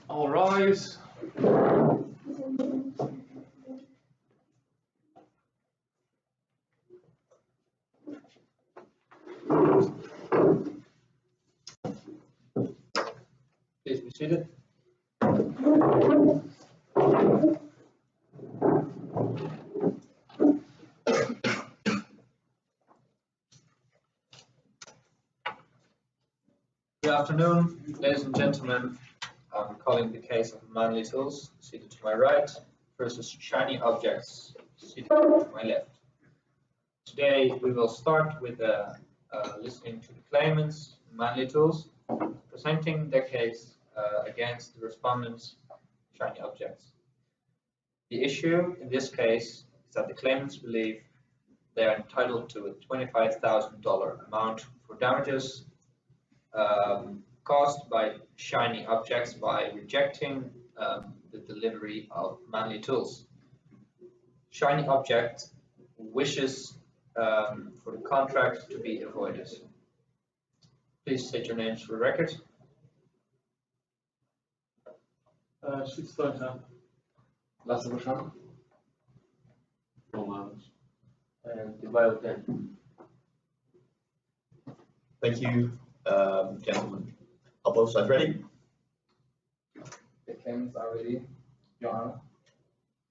All rise. Please be seated. Good afternoon, ladies and gentlemen. I'm calling the case of Manly Tools, seated to my right, versus Shiny Objects, seated to my left. Today we will start with listening to the claimants, Manly Tools, presenting their case against the respondents, Shiny Objects. The issue in this case is that the claimants believe they are entitled to a $25,000 amount for damages caused by Shiny Objects by rejecting the delivery of Manly Tools. Shiny Object wishes for the contract to be avoided. Please state your names for the record. Lasse Verschaffen. And the Bio10. Thank you, gentlemen. Are both sides ready? The claimants are ready, Your Honor.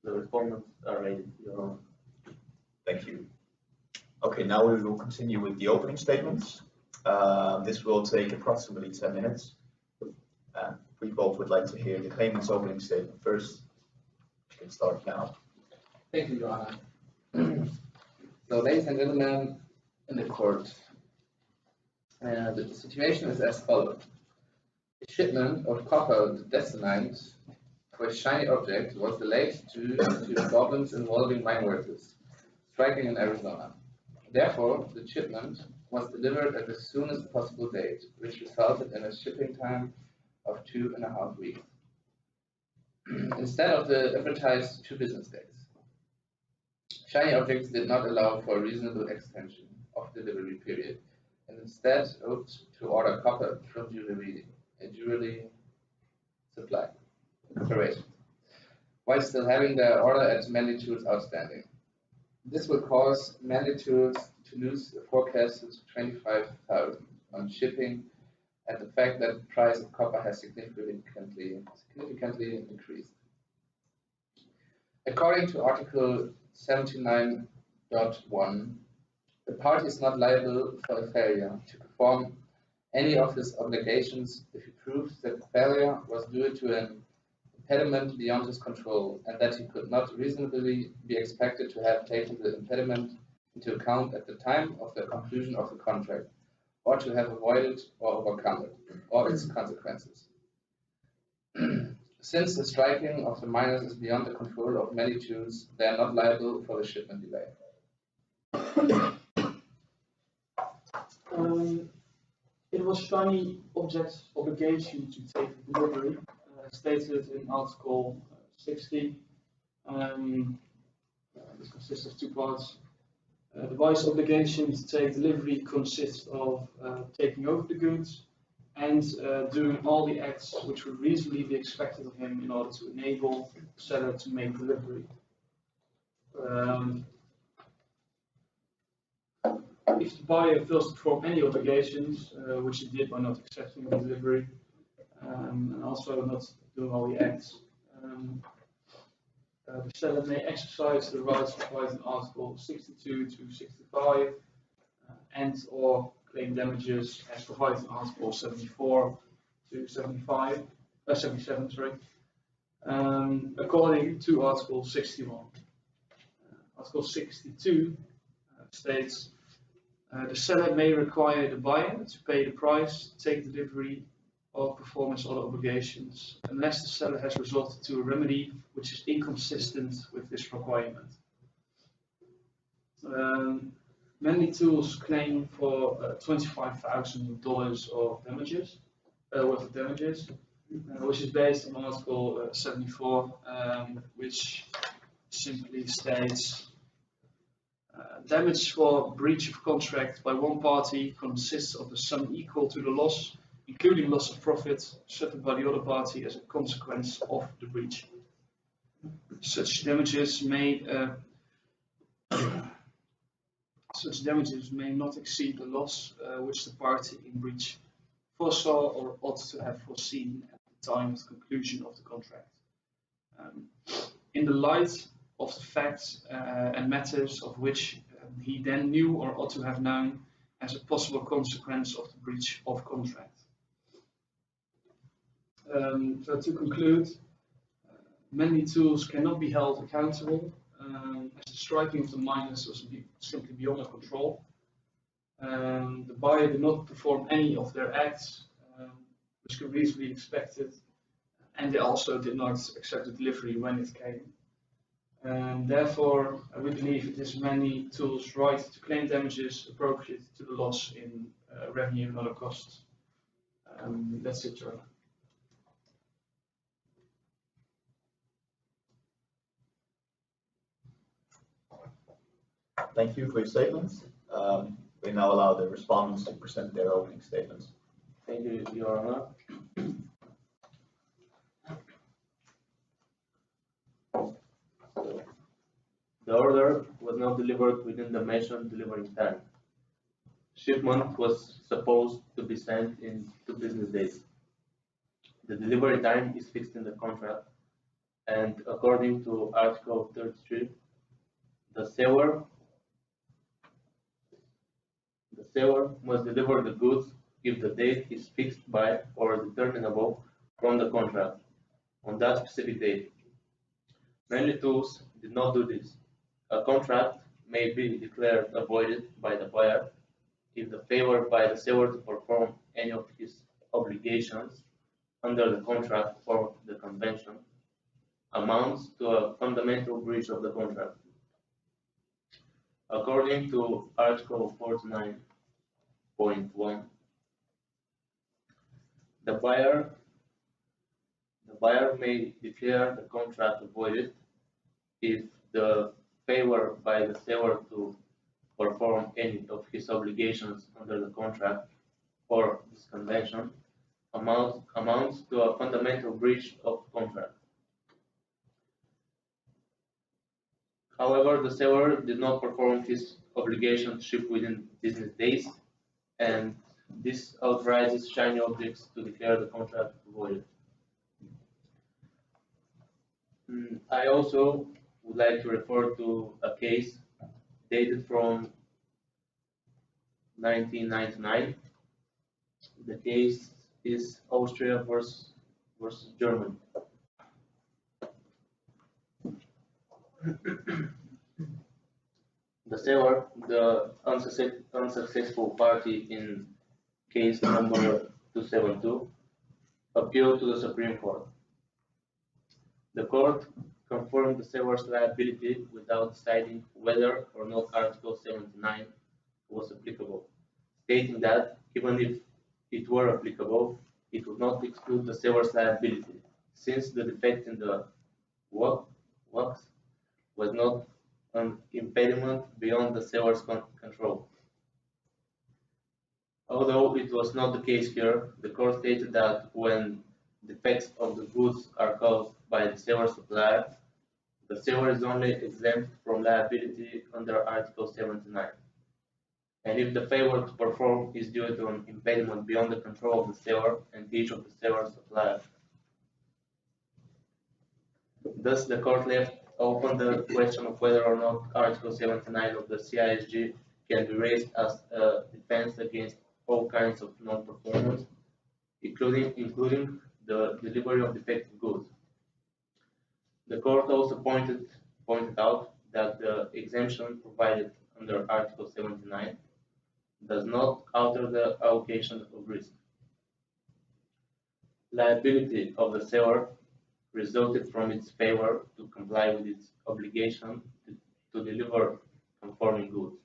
The respondents are ready, Your Honor. Thank you. Okay, now we will continue with the opening statements. This will take approximately 10 minutes. We both would like to hear the claimant's opening statement first. You can start now. Thank you, Your Honor. So, ladies and gentlemen, in the court, the situation is as follows. The shipment of copper destined for a Shiny Object was delayed due to problems involving mine workers striking in Arizona. Therefore, the shipment was delivered at the soonest possible date, which resulted in a shipping time of 2.5 weeks, instead of the advertised 2 business days. Shiny Objects did not allow for a reasonable extension of the delivery period, and instead hoped to order copper from jewelry supply operation, while still having their order at Manly Tools outstanding. This will cause Manly Tools to lose the forecasted $25,000 on shipping, and the fact that the price of copper has significantly increased. According to Article 79.1, the party is not liable for a failure to perform any of his obligations if he proves that the failure was due to an impediment beyond his control, and that he could not reasonably be expected to have taken the impediment into account at the time of the conclusion of the contract, or to have avoided or overcome it, or its consequences. Since the striking of the miners is beyond the control of Manly Tools, they are not liable for the shipment delay. It was Shiny Objects' obligation to take delivery, stated in Article 60. This consists of 2 parts. The buyer's obligation to take delivery consists of taking over the goods and doing all the acts which would reasonably be expected of him in order to enable the seller to make delivery. If the buyer fails to perform any obligations, which he did by not accepting the delivery, and also not doing all the acts, the seller may exercise the rights provided in Article 62 to 65 and or claim damages as provided in Article 74 to 77, according to Article 61. Article 62 states the seller may require the buyer to pay the price, take delivery, or perform his other obligations, unless the seller has resorted to a remedy which is inconsistent with this requirement. Manly Tools claim for $25,000 of damages, worth of damages, which is based on Article 74, which simply states damage for breach of contract by one party consists of a sum equal to the loss including loss of profit suffered by the other party as a consequence of the breach. Such damages may not exceed the loss which the party in breach foresaw or ought to have foreseen at the time of the conclusion of the contract. In the light of the facts and matters of which he then knew or ought to have known as a possible consequence of the breach of contract. So to conclude, many tools cannot be held accountable as the striking of the miners was simply beyond their control. The buyer did not perform any of their acts which could reasonably be expected, and they also did not accept the delivery when it came. Therefore, we believe it is many tools' right to claim damages appropriate to the loss in revenue and other costs. That's it, Charlie. Thank you for your statements. We now allow the respondents to present their opening statements. Thank you, Your Honor. The order was not delivered within the mentioned delivery time. Shipment was supposed to be sent in 2 business days. The delivery time is fixed in the contract, and according to Article 33, the seller must deliver the goods if the date is fixed by or determinable from the contract on that specific date. Many tools did not do this. A contract may be declared avoided by the buyer if the favor by the seller to perform any of his obligations under the contract or the convention amounts to a fundamental breach of the contract. According to Article 49.1, the buyer may declare the contract voided if the favor by the seller to perform any of his obligations under the contract or this convention amounts to a fundamental breach of contract. However, the seller did not perform his obligation to ship within business days, and this authorizes shiny objects to declare the contract void. I also would like to refer to a case dated from 1999. The case is Austria versus Germany. The seller, the unsuccessful party in case number 272, appealed to the Supreme Court. The court confirmed the seller's liability without deciding whether or not Article 79 was applicable, stating that even if it were applicable, it would not exclude the seller's liability, since the defect in the wax was not an impediment beyond the seller's control. Although it was not the case here, the court stated that when defects of the goods are caused by the seller supplier, the seller is only exempt from liability under Article 79. And if the failure to perform is due to an impediment beyond the control of the seller and each of the seller's suppliers. Thus, the court left open the question of whether or not Article 79 of the CISG can be raised as a defense against all kinds of non-performance, including the delivery of defective goods. The court also pointed out that the exemption provided under Article 79 does not alter the allocation of risk. Liability of the seller resulted from its failure to comply with its obligation to deliver conforming goods.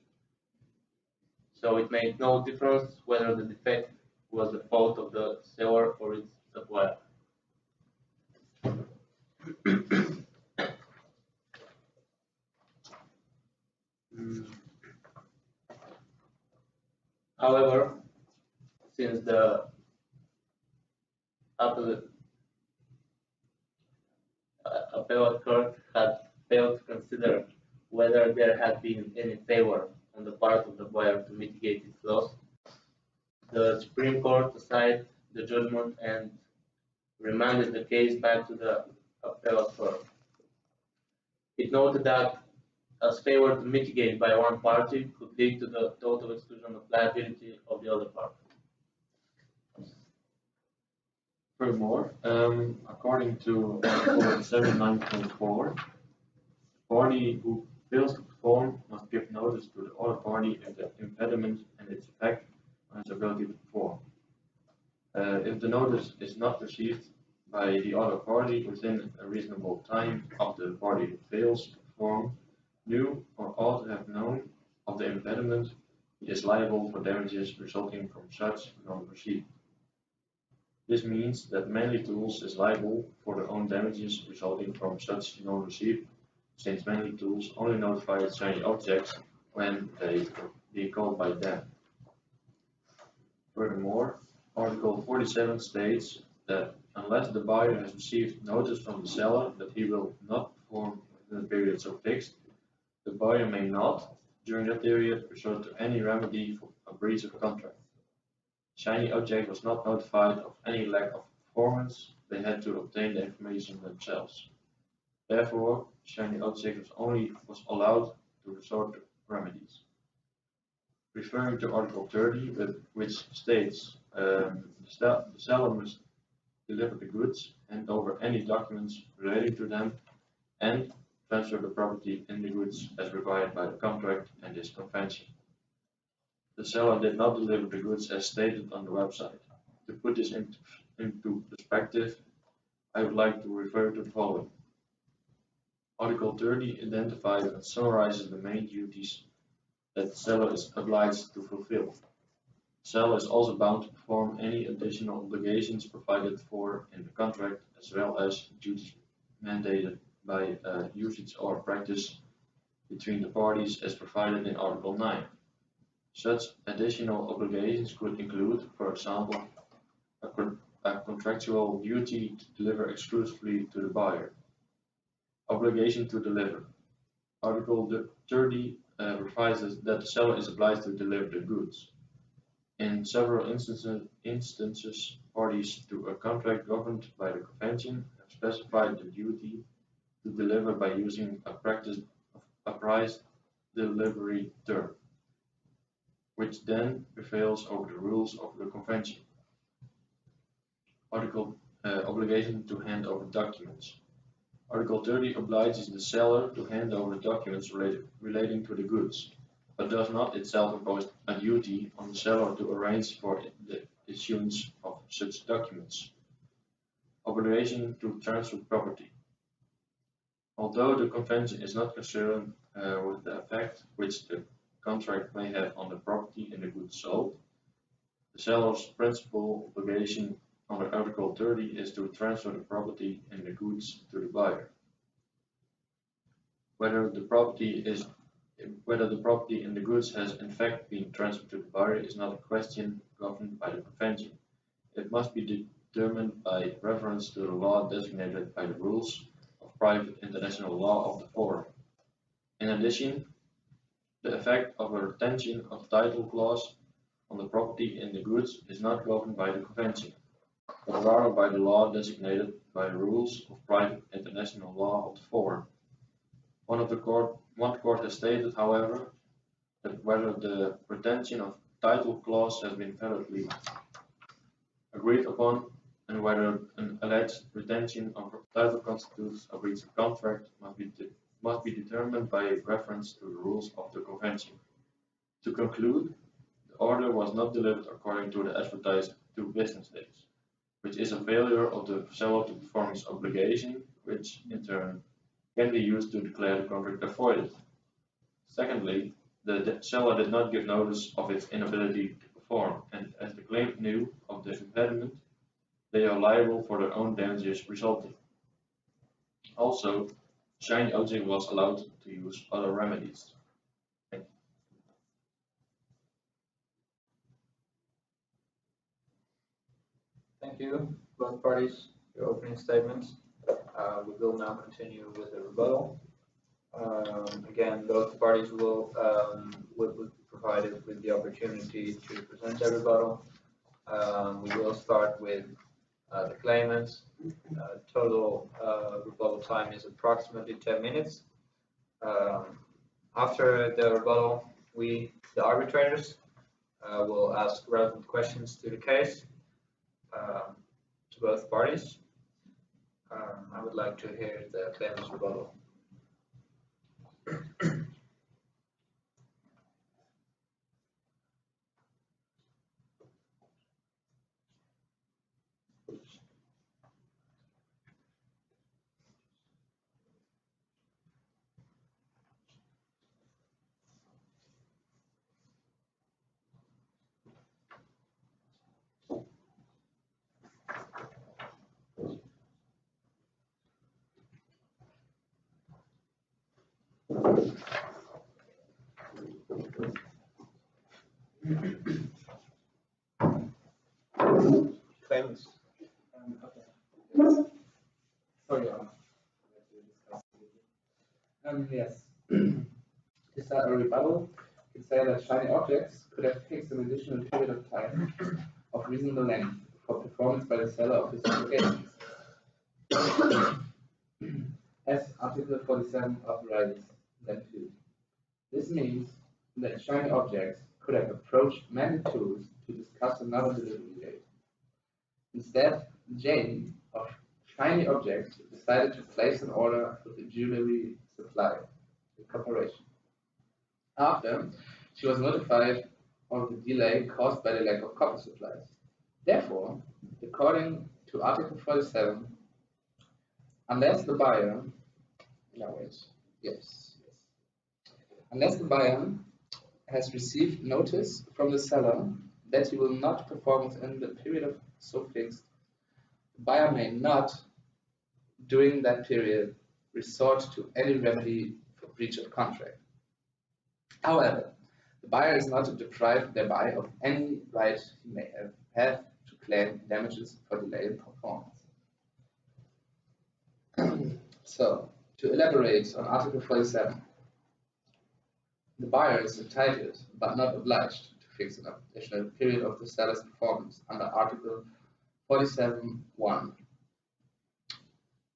So it made no difference whether the defect was the fault of the seller or its supplier. However, since the appellate court had failed to consider whether there had been any favor on the part of the buyer to mitigate its loss, the Supreme Court decided the judgment and remanded the case back to the appellate court. It noted that as favor to mitigate by one party could lead to the total exclusion of liability of the other party. Furthermore, according to Article 79.4, the party who fails to perform must give notice to the other party of the impediment and its effect on its ability to perform. If the notice is not received by the other party within a reasonable time after the party who fails to perform knew or ought to have known of the impediment, he is liable for damages resulting from such non-receipt. This means that Manly Tools is liable for their own damages resulting from such non-receipt, since Manly Tools only notify its shiny objects when they be called by them. Furthermore, Article 47 states that unless the buyer has received notice from the seller that he will not perform within the period so fixed, the buyer may not, during that period, resort to any remedy for a breach of contract. Shiny Object was not notified of any lack of performance, they had to obtain the information themselves. Therefore, Shiny Object was allowed to resort to remedies. Referring to Article 30, which states the seller must deliver the goods, hand over any documents relating to them, and transfer the property in the goods as required by the contract and this convention. The seller did not deliver the goods as stated on the website. To put this into perspective, I would like to refer to the following. Article 30 identifies and summarizes the main duties that the seller is obliged to fulfill. The seller is also bound to perform any additional obligations provided for in the contract, as well as duties mandated by usage or practice between the parties as provided in Article 9. Such additional obligations could include, for example, a contractual duty to deliver exclusively to the buyer. Obligation to deliver. Article 30 provides that the seller is obliged to deliver the goods. In several instances, parties to a contract governed by the convention have specified the duty to deliver by using a price delivery term, which then prevails over the rules of the convention. Obligation to hand over documents. Article 30 obliges the seller to hand over documents relating to the goods, but does not itself impose a duty on the seller to arrange for the issuance of such documents. Obligation to transfer property. Although the convention is not concerned with the effect which the contract may have on the property and the goods sold, the seller's principal obligation under Article 30 is to transfer the property and the goods to the buyer. Whether the property and the goods has in fact been transferred to the buyer is not a question governed by the convention. It must be determined by reference to the law designated by the rules of private international law of the forum. In addition, the effect of a retention of title clause on the property and the goods is not governed by the convention, but rather by the law designated by the rules of private international law of the forum. One court has stated, however, that whether the retention of title clause has been validly agreed upon and whether an alleged retention of title constitutes a breach of contract must be determined by reference to the rules of the convention. To conclude, the order was not delivered according to the advertised 2 business days, which is a failure of the seller to perform his obligation, which in turn can be used to declare the contract voided. Secondly, the seller did not give notice of its inability to perform, and as the claimant knew of the impediment, they are liable for their own damages resulting. Also, Shiny Object was allowed to use other remedies. Thank you, both parties, for your opening statements. We will now continue with the rebuttal. Again, both parties will be provided with the opportunity to present their rebuttal. We will start with the claimant. Total rebuttal time is approximately 10 minutes. After the rebuttal, we, the arbitrators, will ask relevant questions to the case, to both parties. I would like to hear the claimant's rebuttal. Claimants. Okay. Sorry, yes. To start a rebuttal, you could say that shiny objects could have fixed an additional period of time of reasonable length for performance by the seller of his obligations, as Article 47 authorizes them to. This means that shiny objects could have approached many tools to discuss another delivery date. Instead, Jane of shiny objects decided to place an order with the jewelry supplier, the corporation. After, she was notified of the delay caused by the lack of copper supplies. Therefore, according to Article 47, unless the buyer, unless the buyer has received notice from the seller that he will not perform within the period of so fixed, the buyer may not, during that period, resort to any remedy for breach of contract. However, the buyer is not deprived thereby of any right he may have to claim damages for delay in performance. So, to elaborate on Article 47, the buyer is entitled, but not obliged, to fix an additional period of the seller's performance under Article 47(1),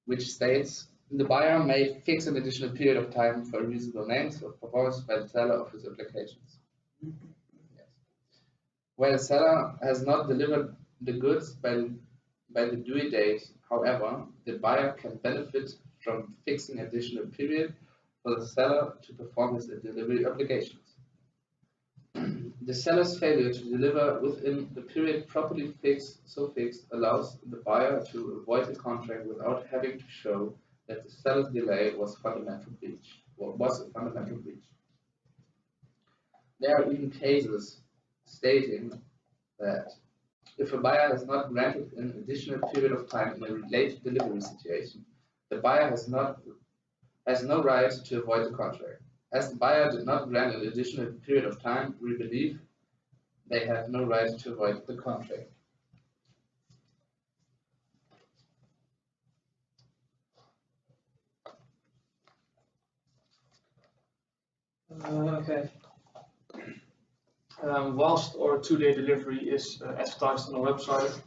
which states, the buyer may fix an additional period of time for a reasonable length of performance by the seller of his applications. Yes. Where the seller has not delivered the goods by the due date, however, the buyer can benefit from fixing an additional period for the seller to perform his delivery obligations. The seller's failure to deliver within the period properly fixed allows the buyer to avoid the contract without having to show that the seller's delay was a fundamental breach. There are even cases stating that if a buyer has not granted an additional period of time in a related delivery situation, the buyer has no right to avoid the contract. As the buyer did not grant an additional period of time, we believe they have no right to avoid the contract. Okay. Whilst our 2-day delivery is advertised on our website,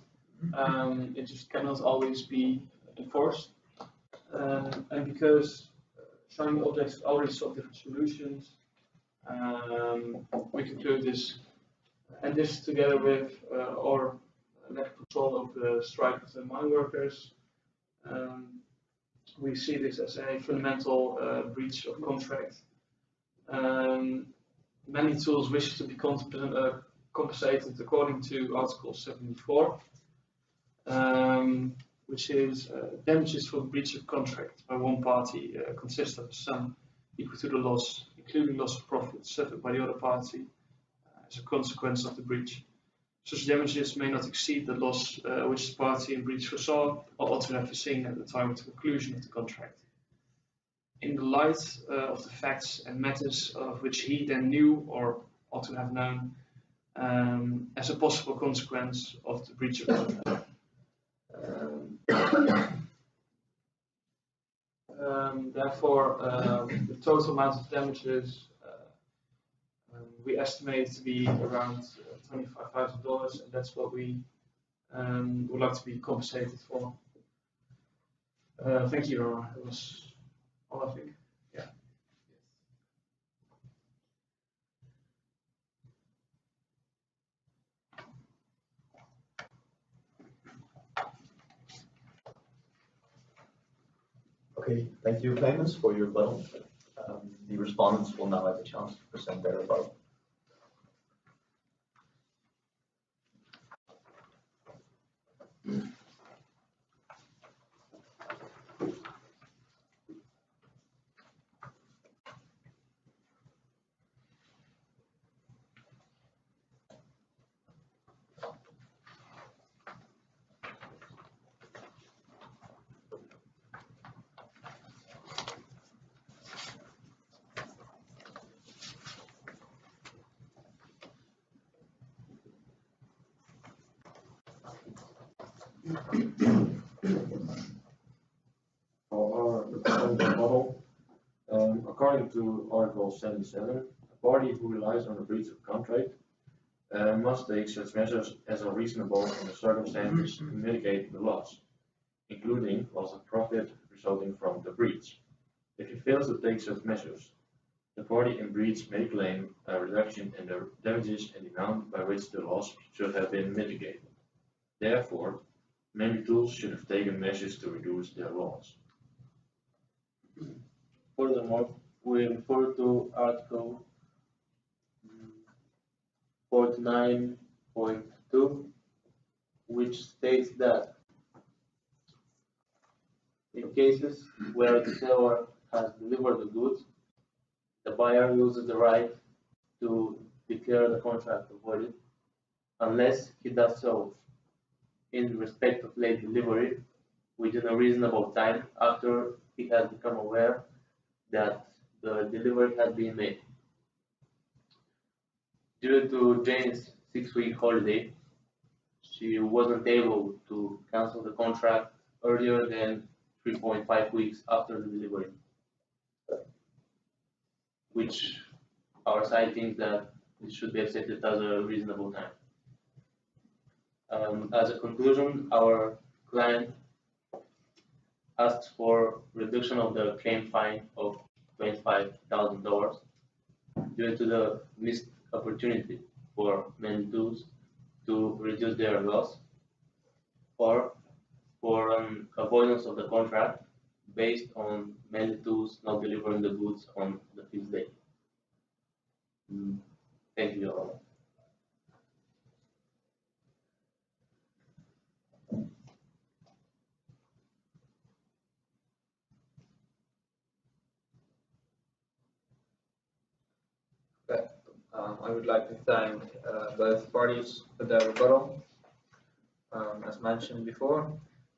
it just cannot always be enforced. And because shiny objects already solve different solutions, we conclude this, and this together with our lack of control of the strikers and mine workers, we see this as a fundamental breach of contract. Many tools wish to be compensated according to Article 74, which is damages for breach of contract by one party consist of a sum equal to the loss, including loss of profit, suffered by the other party as a consequence of the breach. Such damages may not exceed the loss which the party in breach foresaw or ought to have foreseen at the time of the conclusion of the contract. In the light of the facts and matters of which he then knew or ought to have known as a possible consequence of the breach of contract. Therefore, the total amount of damages we estimate to be around $25,000, and that's what we would like to be compensated for. Thank you, Your Honor. That was all, I think. Yeah. Okay, thank you, claimants, for your rebuttal. The respondents will now have a chance to present their rebuttal. For our model, according to Article 77, a party who relies on a breach of contract must take such measures as are reasonable in the circumstances to mitigate the loss, including loss of profit resulting from the breach. If he fails to take such measures, the party in breach may claim a reduction in the damages and the amount by which the loss should have been mitigated. Therefore, many tools should have taken measures to reduce their loss. Furthermore, we refer to Article 49.2, which states that in cases where the seller has delivered the goods, the buyer uses the right to declare the contract voided unless he does so in respect of late delivery within a reasonable time after he has become aware that the delivery had been made. Due to Jane's 6-week holiday, she wasn't able to cancel the contract earlier than 3.5 weeks after the delivery, which our side thinks that it should be accepted as a reasonable time. As a conclusion, our client asked for reduction of the claim fine of $25,000 due to the missed opportunity for many tools to reduce their loss, or for an avoidance of the contract based on many tools not delivering the goods on the fixed date. Thank you all. I would like to thank both parties for their rebuttal. As mentioned before,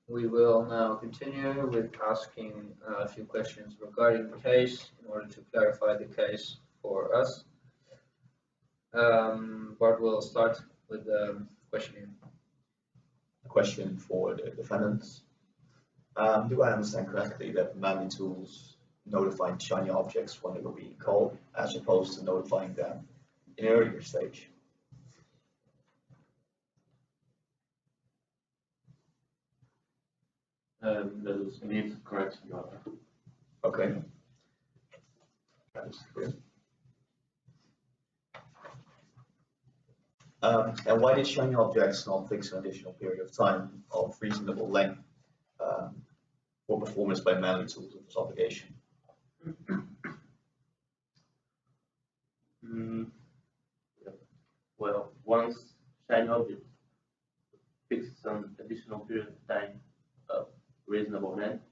we will now continue with asking a few questions regarding the case in order to clarify the case for us. Bart will start with the questioning. A question for the defendants. Do I understand correctly that manual tools notified shiny objects when they were being called, as opposed to notifying them in an earlier stage? That is indeed correct, Your Honor. Okay. That is clear. And why did shiny objects not fix an additional period of time of reasonable length for performance by manual tools of this obligation? Well, once shiny object fixes an additional period of time of reasonable length,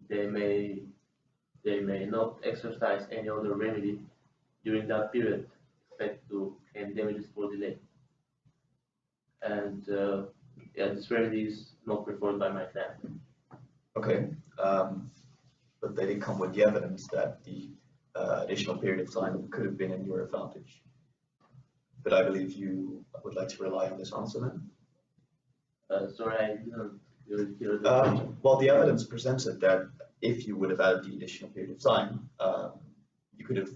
they may not exercise any other remedy during that period except to claim damages for delay. And this remedy is not preferred by my client. Okay, but they didn't come with the evidence that the additional period of time could have been in your advantage. But I believe you would like to rely on this answer then? Sorry, I didn't really hear the question. Well, the evidence presented that if you would have added the additional period of time, you could have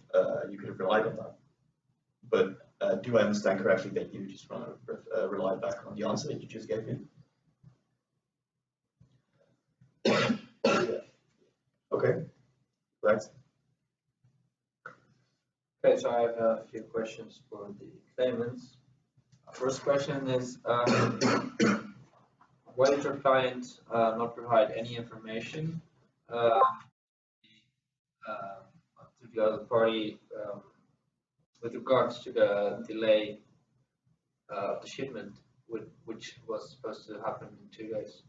relied on that. But do I understand correctly that you just want to rely back on the answer that you just gave me? Okay, right. Okay, so I have a few questions for the claimants. First question is, why did your client not provide any information to the other party with regards to the delay of the shipment, which was supposed to happen in 2 days?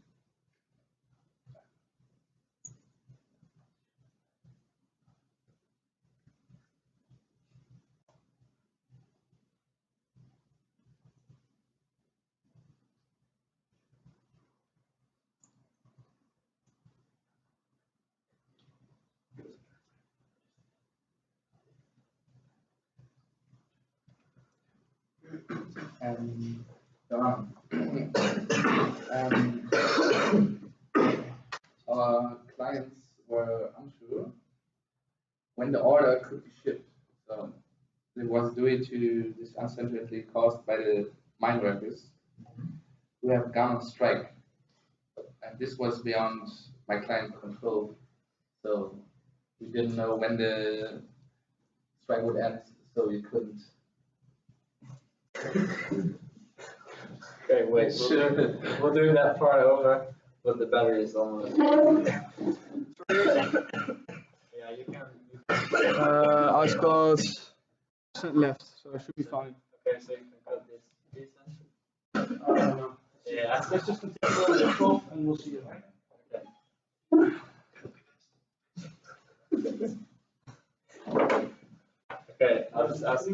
Our clients were unsure when the order could be shipped. So it was due to this uncertainty caused by the mine workers who have gone on strike. And this was beyond my client's control. So we didn't know when the strike would end, so we couldn't. Okay, wait, we'll do that part over, but the battery is almost. Yeah, you can. I've got left, so I should be fine. Okay, so you can cut this then. No. Yeah. Let's just continue on the 12 and we'll see you. Okay, I'll just ask.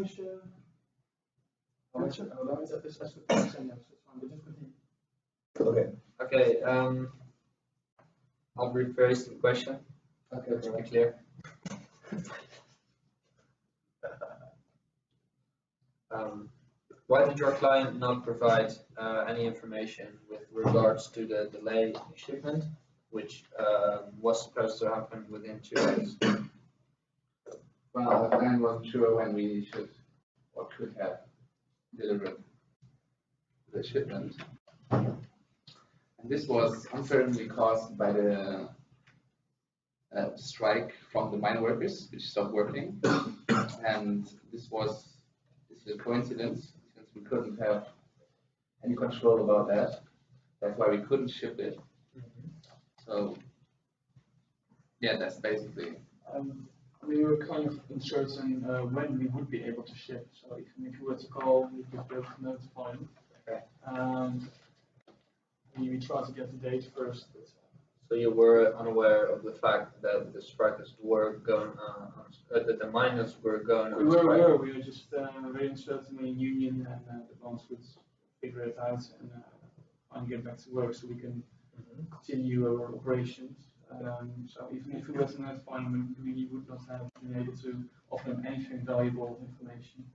Okay. Okay, I'll rephrase the question. Okay, To be clear. Why did your client not provide any information with regards to the delay in shipment, which was supposed to happen within 2 days? Well, our client wasn't sure when we should or could have delivered the shipment. And this was uncertainty caused by the strike from the mine workers, which stopped working. And this is a coincidence, since we couldn't have any control about that. That's why we couldn't ship it. So, yeah, that's basically. We were kind of uncertain when we would be able to ship. So even if you were to call, we would be able to notify them. Okay. We tried to get the date first. But, So you were unaware of the fact that the strikers were going that the miners were going on strike? We were just very uncertain in union, and the bonds would figure it out and finally get back to work so we can continue our operations. So even if we were to notify them, we would not have been able to offer them anything valuable information,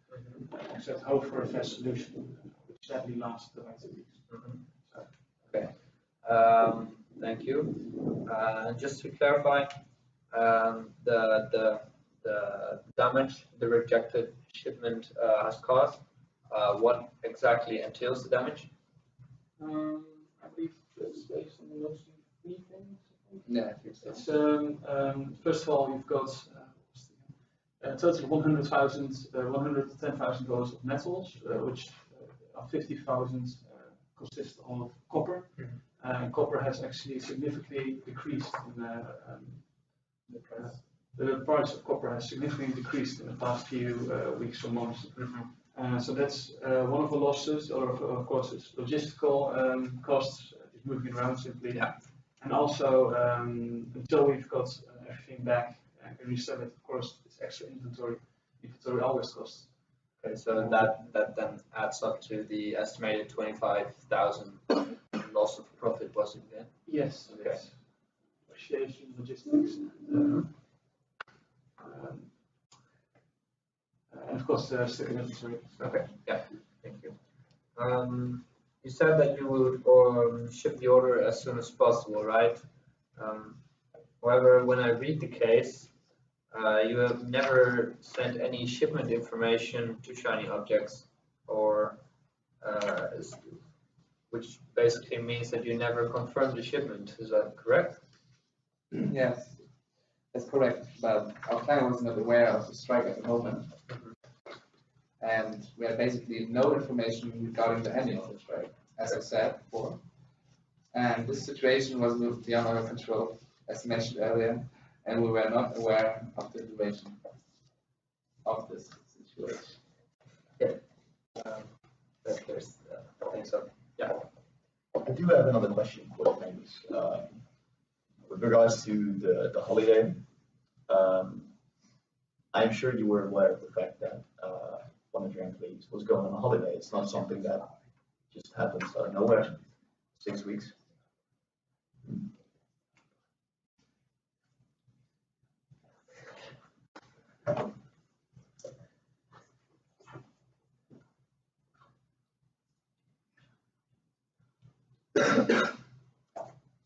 except hope for a fast solution, which sadly lasted about 2 weeks. Okay. Thank you. Just to clarify, the damage the rejected shipment has caused, what exactly entails the damage? I believe it's based on the notes 3 things. Yeah, I think so. It's first of all, you've got a total of 110,000 of metals, which 50,000 consist of copper. Copper has actually significantly decreased in the price of copper has significantly decreased in the past few weeks or months. So that's one of the losses. Or of course, it's logistical costs, just moving around simply. Yeah. And also, until we've got everything back and can resell it, of course, it's extra inventory. Inventory always costs. Okay, so that then adds up to the estimated 25,000 loss of profit, was it then? Yes. Okay. Yes. Negotiation, logistics, and of course, still inventory. Okay, yeah, thank you. You said that you would ship the order as soon as possible, right? However, when I read the case, you have never sent any shipment information to Shiny Objects, or which basically means that you never confirmed the shipment. Is that correct? Yes, that's correct. But our client was not aware of the strike at the moment. And we had basically no information regarding the ending of the strike, as I said before. And this situation was moved beyond our control, as mentioned earlier, and we were not aware of the duration of this situation. That clears things up. Yeah. I do have another question for the claimants. With regards to the holiday, I'm sure you were aware of the fact that one of your employees was going on a holiday. It's not something that just happens out of nowhere. 6 weeks.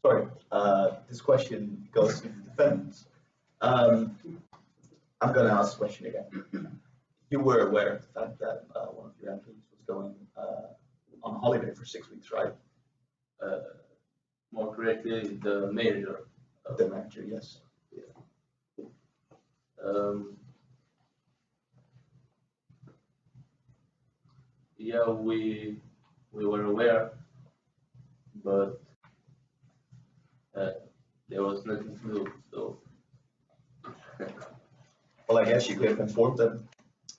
Sorry, this question goes to the defendants. I'm going to ask the question again. You were aware of the fact that one of your employees was going on holiday for 6 weeks, right? More correctly, the manager. The manager, yes. Yeah, we were aware, but there was nothing to do. So Well, I guess you could have informed them.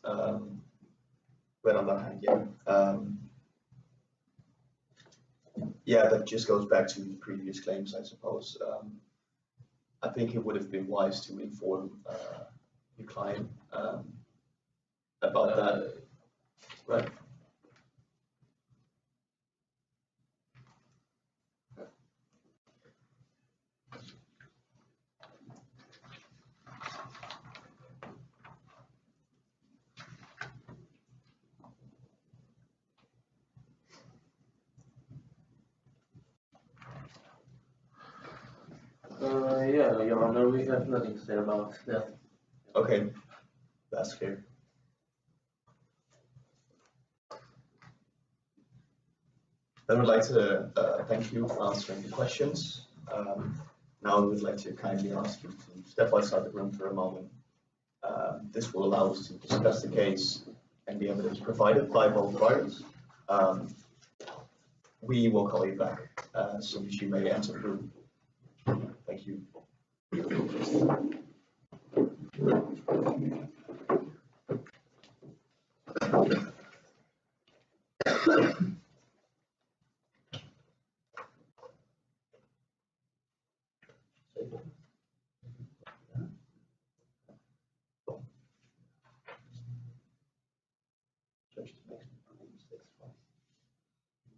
But on that hand, yeah. Yeah, that just goes back to the previous claims, I suppose. I think it would have been wise to inform your client about that. Right. yeah, Your Honor, we have nothing to say about that. Okay, that's clear. I would like to thank you for answering the questions. Now I would like to kindly ask you to step outside the room for a moment. This will allow us to discuss the case and the evidence provided by both parties. We will call you back as soon as you may enter the room. Thank you.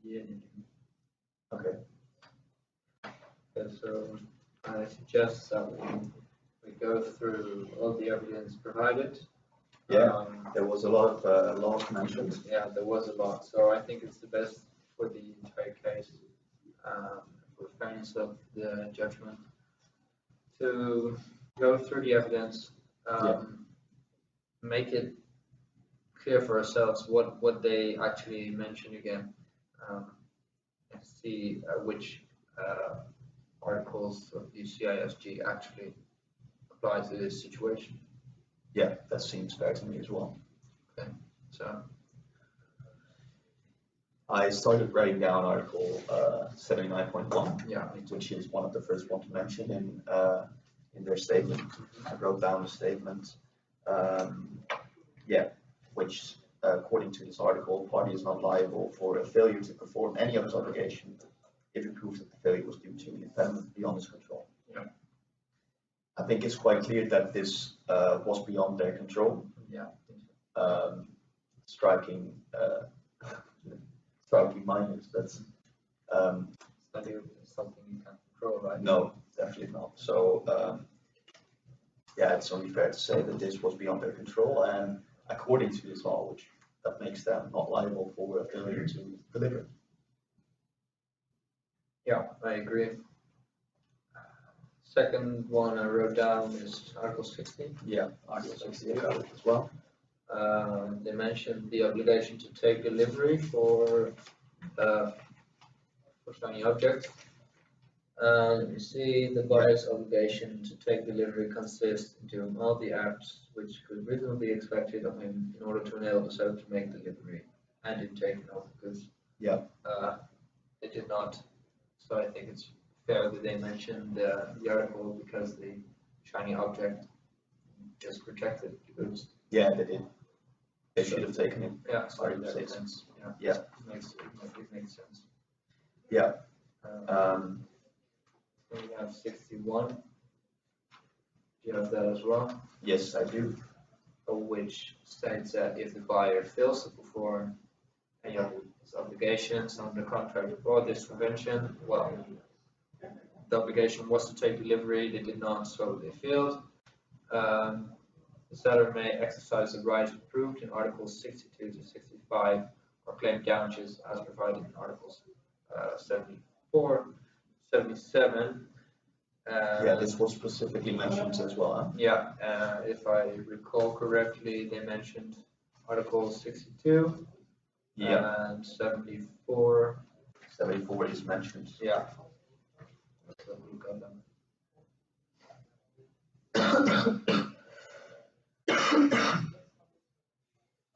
Yeah. Okay. Okay, so I suggest that we go through all the evidence provided. Yeah, there was a lot of laws mentioned. Yeah, there was a lot. So I think it's the best for the entire case, for fairness of the judgment, to go through the evidence, make it clear for ourselves what they actually mentioned again, and see which articles of the CISG actually apply to this situation. Yeah, that seems fair to me as well. Okay, so I started writing down Article 79.1, yeah, which is one of the first one to mention in their statement. I wrote down the statement. Which according to this article, party is not liable for a failure to perform any of its obligation if it proves that the failure was due to an impairment beyond its control. Yeah. I think it's quite clear that this was beyond their control. Yeah. Striking minors, that's something you can control, right? no, definitely not. So yeah, it's only fair to say that this was beyond their control, and according to this law, which that makes them not liable for a failure to deliver. Yeah, I agree. Second one I wrote down is Article 60. Yeah, Article 60 I got it as well. They mentioned the obligation to take delivery for shiny objects. You see the buyer's obligation to take delivery consists in doing all the acts which could reasonably be expected of him in order to enable the seller to make delivery and in taking of the goods. Yeah. They did not, so I think it's fair that they mentioned the article because the shiny object just protected the goods. Yeah, they did. They should have taken it. Yeah, Sorry, that say makes that. sense. Yeah. It makes sense. Yeah. Then we have 61. Do you have that as well? Yes, I do. Which states that if the buyer fails to perform any of his obligations under the contract or this convention, well, the obligation was to take delivery, they did not, so they failed. The seller may exercise the right approved in Articles 62 to 65 or claim damages as provided in Articles 74, 77. Yeah, this was specifically mentioned as well. Huh? Yeah, if I recall correctly, they mentioned Article 62 and 74. 74 is mentioned. Yeah. Let's have a look at them.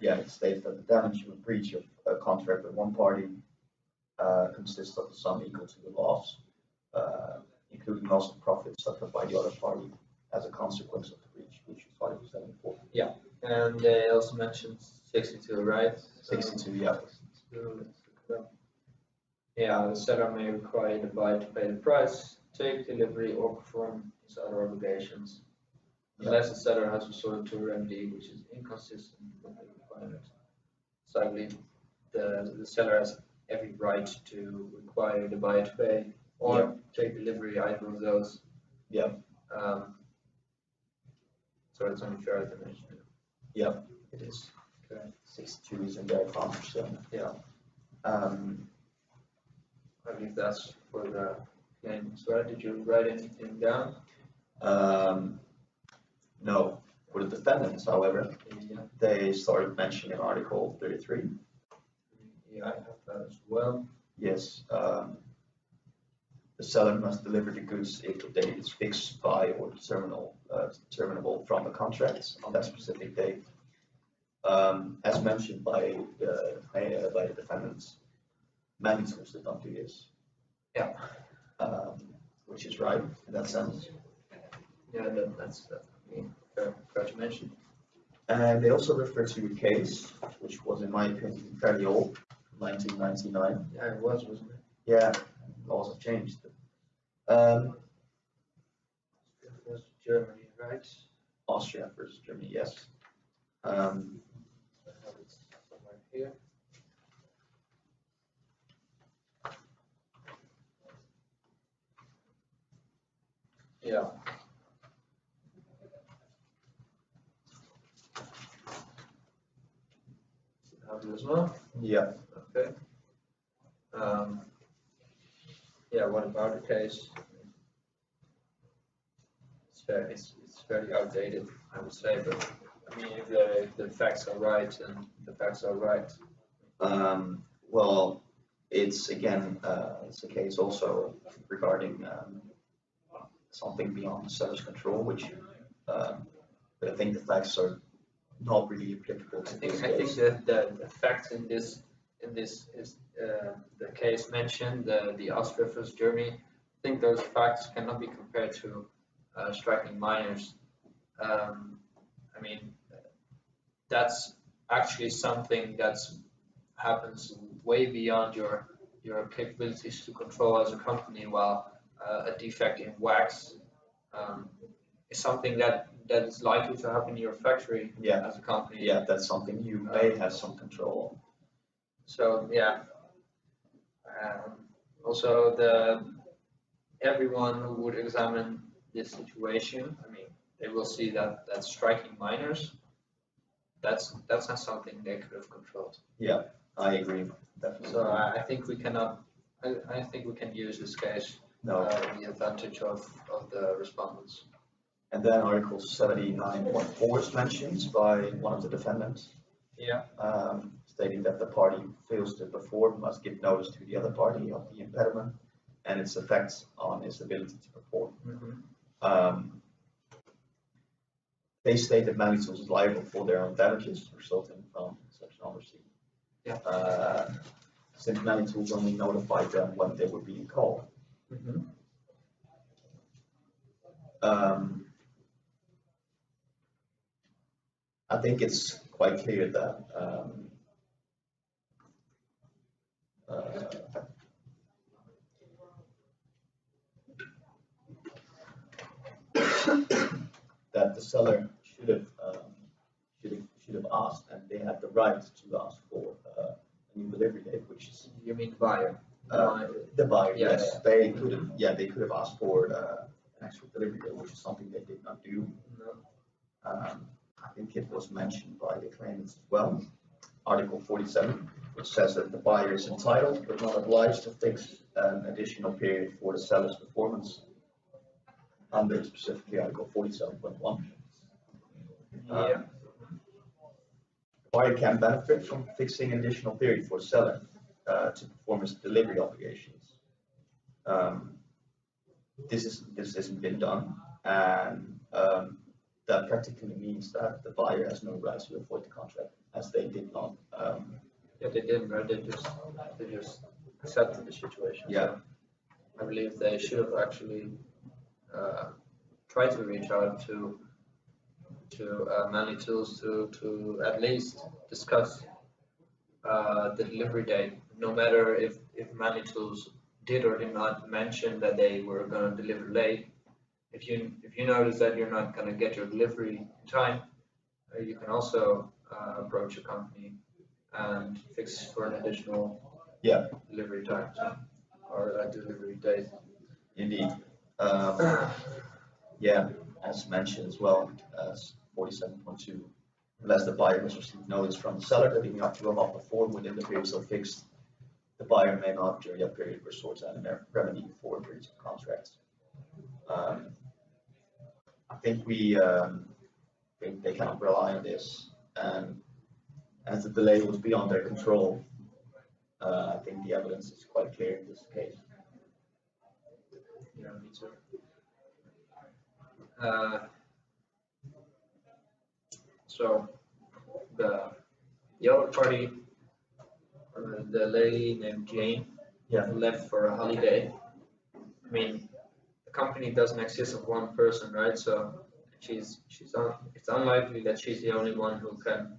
Yeah, it states that the damage of a breach of a contract with one party consists of a sum equal to the loss, including loss of profits suffered by the other party as a consequence of the breach, which is Article 74. Yeah, and they also mentioned 62, right? 62, yeah. Yeah, the seller may require the buyer to pay the price, take delivery, or perform his other obligations, unless the seller has resorted to a remedy which is inconsistent with the requirement. So I believe the seller has every right to require the buyer to pay or take delivery, either of those. Yeah. So it's only fair to mention it. Yeah. It is. Okay. 62 is in their advantage, so. Yeah. I believe that's for the claims, right? Did you write anything down? No. For the defendants, however, Yeah. they started mentioning Article 33. Yeah, I have that as well. Yes. The seller must deliver the goods if the date is fixed by or determinable from the contract on that specific date. As mentioned by the defendants, many tools did not do this. Yeah. Which is right in that sense. Yeah, that's definitely fair to mention. And they also refer to a case, which was, in my opinion, fairly old, 1999. Yeah, it was, wasn't it? Yeah, laws have changed. It was Germany, right? Austria versus Germany, yes. I have it somewhere here. Yeah. Have it as well. Yeah. Okay. Yeah, what about the case? It's fairly outdated, I would say, but I mean, if the facts are right, then the facts are right. Well, it's again, it's a case also regarding something beyond the seller's control, which but I think the facts are not really applicable to this I think case. that the facts in this is the case mentioned, the Austria versus Germany. I think those facts cannot be compared to striking minors. I mean, that's actually something that's happens way beyond your capabilities to control as a company, while a defect in wax is something that is likely to happen in your factory as a company. Yeah, that's something you may have some control on. So yeah. Also, everyone who would examine this situation, I mean, they will see that striking minors, that's not something they could have controlled. Yeah, I agree. Definitely. So I think we cannot. I think we can use this case No. the advantage of the respondents. And then Article 79.4 is mentioned by one of the defendants. Yeah. Stating that the party who fails to perform must give notice to the other party of the impediment and its effects on its ability to perform. They state that Manley-Tools is liable for their own damages resulting from such non-receipt. Yeah. Since Manley-Tools only notified them when they were being called. I think it's quite clear that that the seller should have asked, and they had the right to ask for a new delivery date, which is. You mean buyer? The buyer, Yeah, yes, yeah. they could have. Yeah, they could have asked for an extra delivery date, which is something they did not do. No. I think it was mentioned by the claimants as well. Article 47, which says that the buyer is entitled but not obliged to fix an additional period for the seller's performance under specifically Article 47.1. Yeah. The buyer can benefit from fixing an additional period for the seller to perform his delivery obligations. This hasn't been done, and that practically means that the buyer has no right to avoid the contract, as they did not. Yeah, they didn't, right? They just accepted the situation. Yeah. So I believe they should have actually tried to reach out to Manley-Tools to at least discuss the delivery date, no matter if Manley-Tools did or did not mention that they were going to deliver late. If you notice that you're not going to get your delivery in time, you can also approach a company and fix for an additional delivery time or a delivery date. Indeed. As mentioned as well as 47.2, unless the buyer has received notice from the seller that he will not perform within the period so fixed, the buyer may not during that period resort to a remedy for breach of contracts. I think they cannot rely on this, and as the delay was beyond their control, I think the evidence is quite clear in this case. Yeah, me too. So the other party, the lady named Jane, left for a holiday. I mean, the company doesn't exist of one person, right? So it's unlikely that she's the only one who can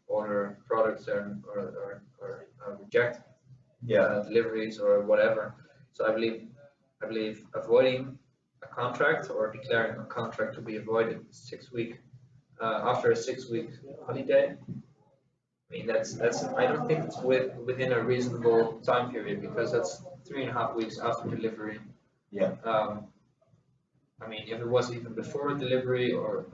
order products or reject deliveries or whatever. So I believe avoiding a contract or declaring a contract to be avoided 6 weeks after a 6 week holiday. I mean, that's I don't think it's within a reasonable time period, because that's 3.5 weeks after delivery. Yeah. I mean, if it was even before delivery or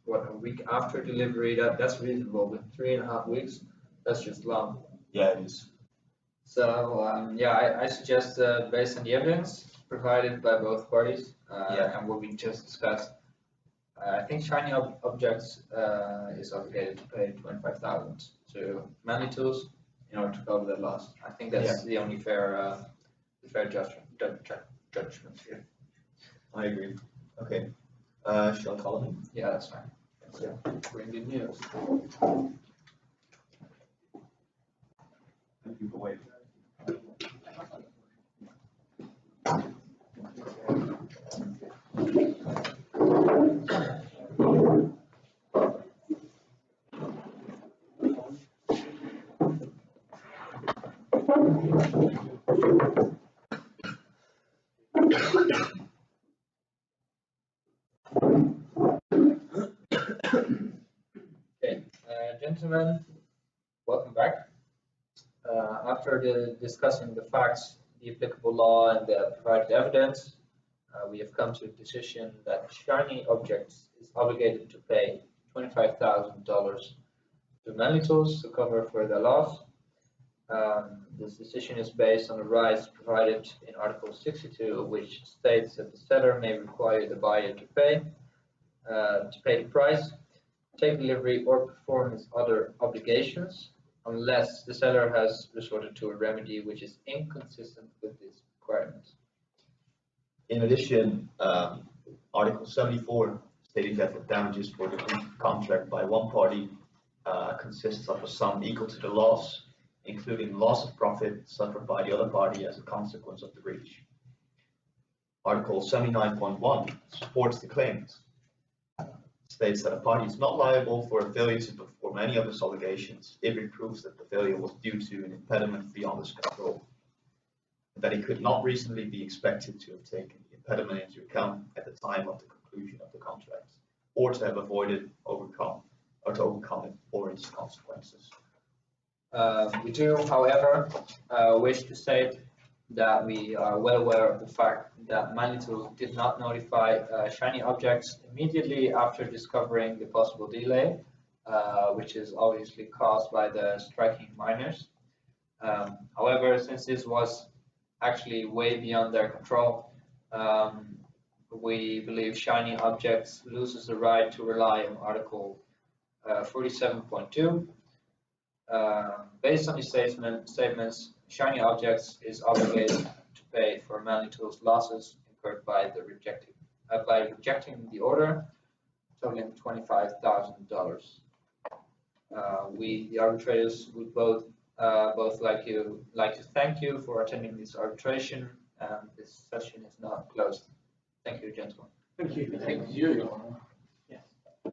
a week after delivery, that's reasonable. With 3.5 weeks, that's just long. Yeah, it is. So I suggest based on the evidence provided by both parties and what we just discussed, I think Shiny Objects is obligated to pay 25,000 to Manley-Tools in order to cover that loss. I think that's the only fair judgment here. I agree. Okay. Shall I call him? Yeah, that's fine. Bring the news. Thank you for waiting. Okay, gentlemen, welcome back. After discussing the facts, the applicable law, and the provided evidence, we have come to a decision that Shiny Objects is obligated to pay $25,000 to Manley-Tools to cover for their loss. This decision is based on the rights provided in Article 62, which states that the seller may require the buyer to pay the price, take delivery, or perform its other obligations, unless the seller has resorted to a remedy which is inconsistent with this requirement. In addition, Article 74, stating that the damages for the contract by one party consists of a sum equal to the loss, including loss of profit suffered by the other party as a consequence of the breach. Article 79.1 supports the claimant. States that a party is not liable for a failure to perform any of its obligations if it proves that the failure was due to an impediment beyond its control, and that it could not reasonably be expected to have taken the impediment into account at the time of the conclusion of the contract, or to have avoided, overcome it or its consequences. We do, however, wish to state that we are well aware of the fact that Manley did not notify Shiny Objects immediately after discovering the possible delay, which is obviously caused by the striking miners. However, since this was actually way beyond their control, we believe Shiny Objects loses the right to rely on Article 47.2. Based on these statements, Shiny Objects is obligated to pay for Manley Tools losses incurred by rejecting the order, totaling $25,000. We, the arbitrators, would both like to thank you for attending this arbitration, and this session is now closed. Thank you, gentlemen. Thank you. Thank you, Your Honor.